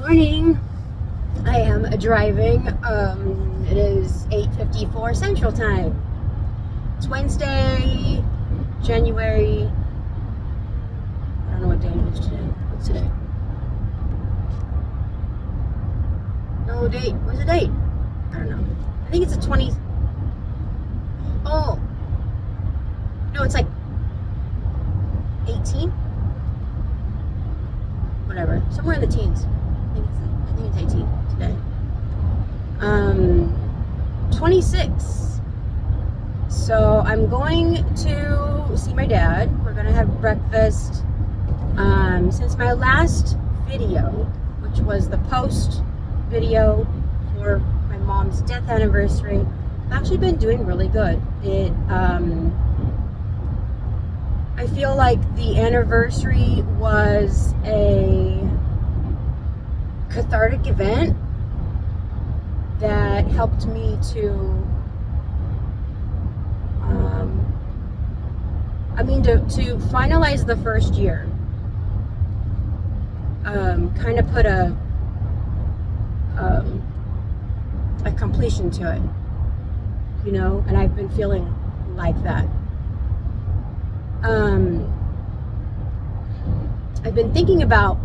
Morning. I am driving. It is 8:54 Central Time. It's Wednesday, January. I don't know what day it is today. What's today? No date. Where's the date? I don't know. I think it's the 20th. Oh. No, it's like 18? Whatever. Somewhere in the teens. I think it's 18 today. 26. So I'm going to see my dad. We're gonna have breakfast. Since my last video, which was the post video for my mom's death anniversary, I've actually been doing really good. I feel like the anniversary was a cathartic event that helped me to to finalize the first year, kind of put a completion to it, and I've been feeling like that. I've been thinking about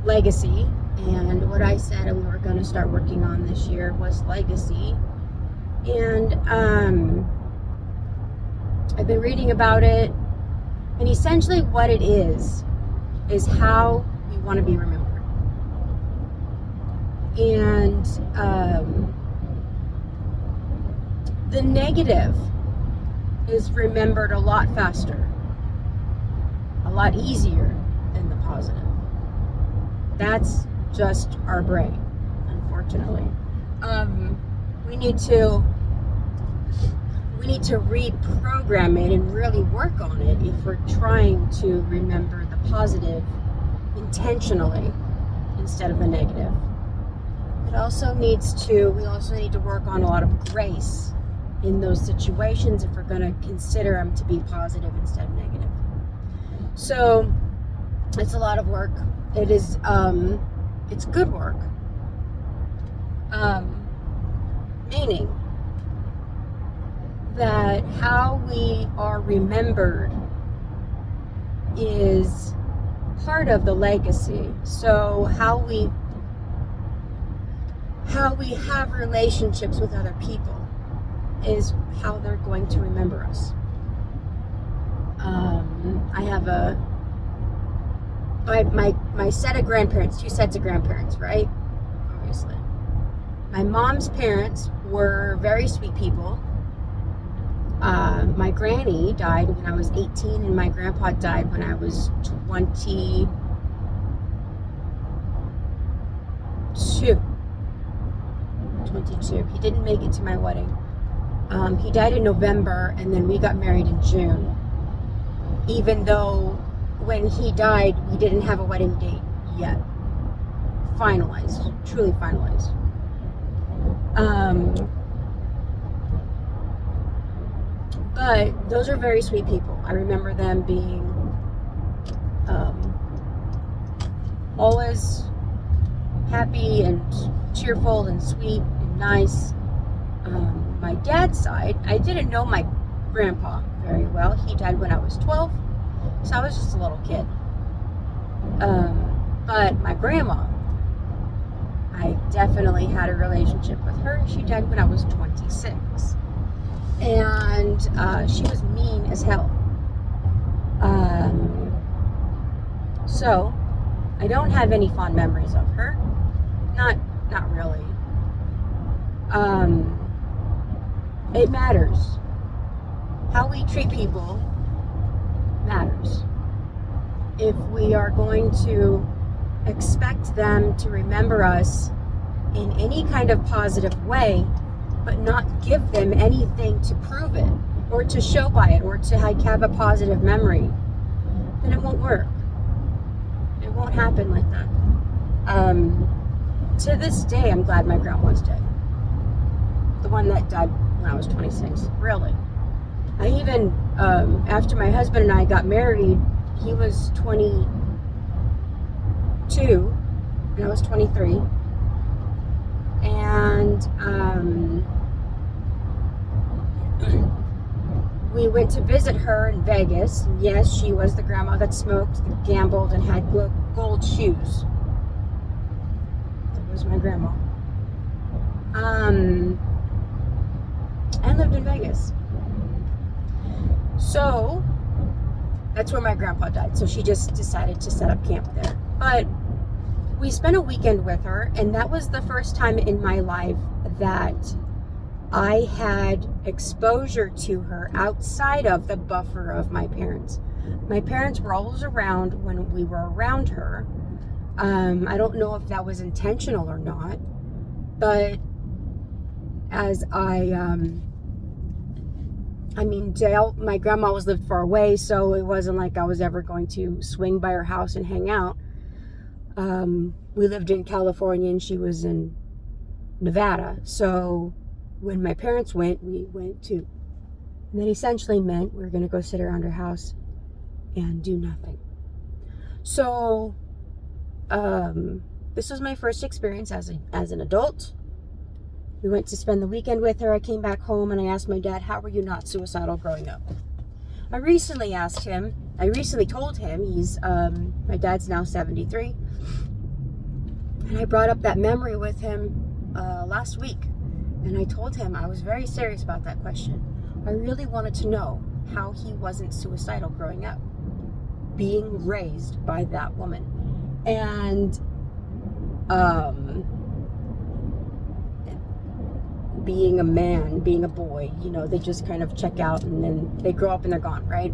legacy, and what I said we were going to start working on this year was legacy. And I've been reading about it, and essentially what it is how we want to be remembered. And the negative is remembered a lot faster, a lot easier than the positive. That's just our brain, unfortunately. We need to reprogram it and really work on it if we're trying to remember the positive intentionally instead of the negative. We also need to work on a lot of grace in those situations if we're going to consider them to be positive instead of negative. So it's a lot of work. It is it's good work, meaning that how we are remembered is part of the legacy. So how we have relationships with other people is how they're going to remember us. I have my set of grandparents, 2 sets of grandparents, right? Obviously. My mom's parents were very sweet people. My granny died when I was 18, and my grandpa died when I was 22. He didn't make it to my wedding. He died in November, and then we got married in June. Even though when he died, we didn't have a wedding date yet. Finalized, truly finalized. But those are very sweet people. I remember them being always happy and cheerful and sweet and nice. My dad's side, I didn't know my grandpa very well. He died when I was 12, so I was just a little kid. But my grandma, I definitely had a relationship with her. She died when I was 26. And she was mean as hell. So I don't have any fond memories of her. Not really. It matters. How we treat people matters. If we are going to expect them to remember us in any kind of positive way, but not give them anything to prove it, or to show by it, or to have a positive memory, then it won't work. It won't happen like that. To this day, I'm glad my grandma's dead. The one that died when I was 26, really. I even, after my husband and I got married, he was 22, and I was 23. And we went to visit her in Vegas. Yes, she was the grandma that smoked, gambled, and had gold shoes. That was my grandma. And lived in Vegas. So that's where my grandpa died. So she just decided to set up camp there. But we spent a weekend with her, and that was the first time in my life that I had exposure to her outside of the buffer of my parents. My parents were always around when we were around her. I don't know if that was intentional or not, but as Dale, my grandma always lived far away, so it wasn't like I was ever going to swing by her house and hang out. We lived in California and she was in Nevada, so when my parents went, we went too. And that essentially meant we were going to go sit around her house and do nothing. So this was my first experience as an adult. We went to spend the weekend with her. I came back home and I asked my dad, how were you not suicidal growing up? I recently told him, my dad's now 73. And I brought up that memory with him last week. And I told him I was very serious about that question. I really wanted to know how he wasn't suicidal growing up, being raised by that woman. And being a man, being a boy, they just kind of check out and then they grow up and they're gone, right?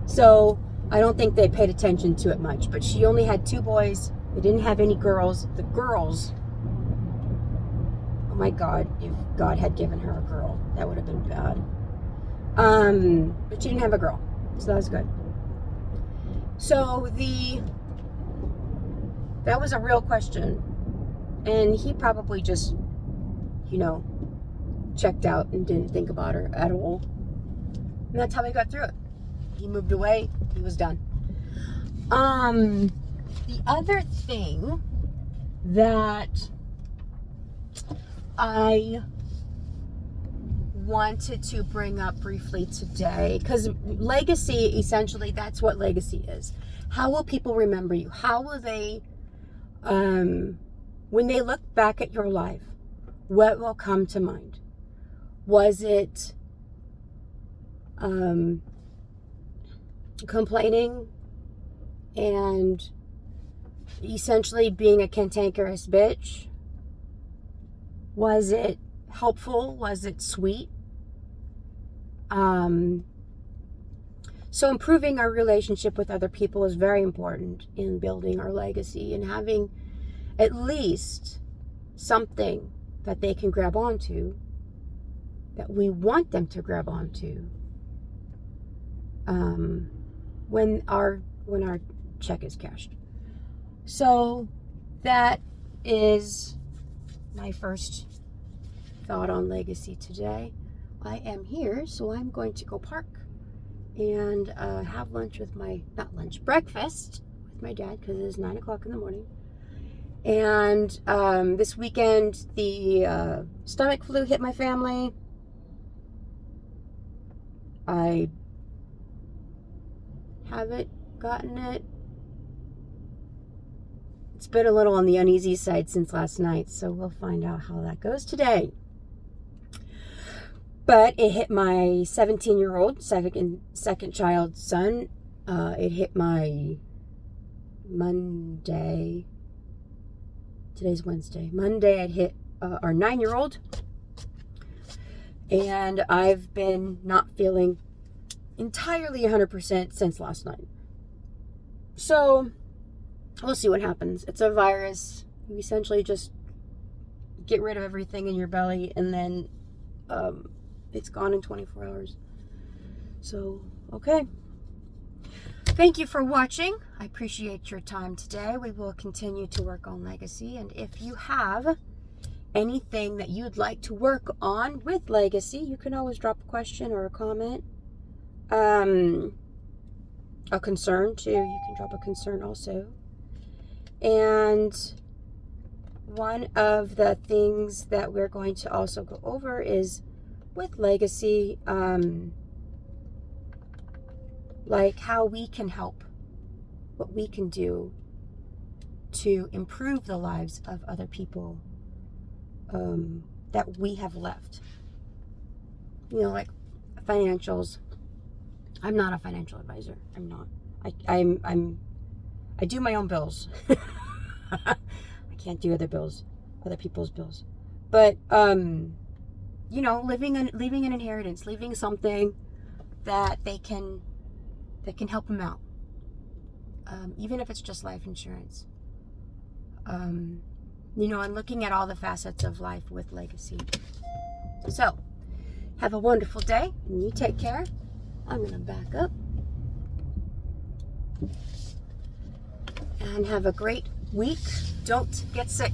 So I don't think they paid attention to it much, but she only had 2 boys. They didn't have any girls. The girls, oh my God, if God had given her a girl, that would have been bad. But she didn't have a girl, so that was good. So that was a real question, and he probably just checked out and didn't think about her at all. And that's how he got through it. He moved away. He was done. The other thing that I wanted to bring up briefly today, because legacy, essentially, that's what legacy is. How will people remember you? How will they, when they look back at your life, what will come to mind? Was it complaining and essentially being a cantankerous bitch? Was it helpful? Was it sweet? So improving our relationship with other people is very important in building our legacy and having at least something that they can grab onto, that we want them to grab onto when our check is cashed. So that is my first thought on legacy today. I am here, so I'm going to go park and have breakfast with my dad, because it is 9 o'clock in the morning. And this weekend, the stomach flu hit my family. I haven't gotten it. It's been a little on the uneasy side since last night, so we'll find out how that goes today. But it hit my 17-year-old second child son. It hit my Monday. Today's Wednesday. Monday it hit our 9-year-old. And I've been not feeling entirely 100% since last night. So we'll see what happens. It's a virus. You essentially just get rid of everything in your belly, and then it's gone in 24 hours. So, okay. Thank you for watching. I appreciate your time today. We will continue to work on legacy. And if you have anything that you'd like to work on with legacy, you can always drop a question or a comment. A concern too. You can drop a concern also. And one of the things that we're going to also go over is with legacy, like how we can help, what we can do to improve the lives of other people that we have left. You know, like financials. I'm not a financial advisor. I'm not. I do my own bills. I can't do other people's bills. But you know, leaving an inheritance, leaving something that can help them out. Even if it's just life insurance. You know, and looking at all the facets of life with legacy. So, have a wonderful day, and you take care. I'm going to back up. And have a great week. Don't get sick.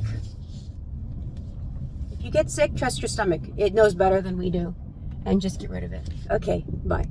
If you get sick, trust your stomach. It knows better than we do. And just get rid of it. Okay, bye.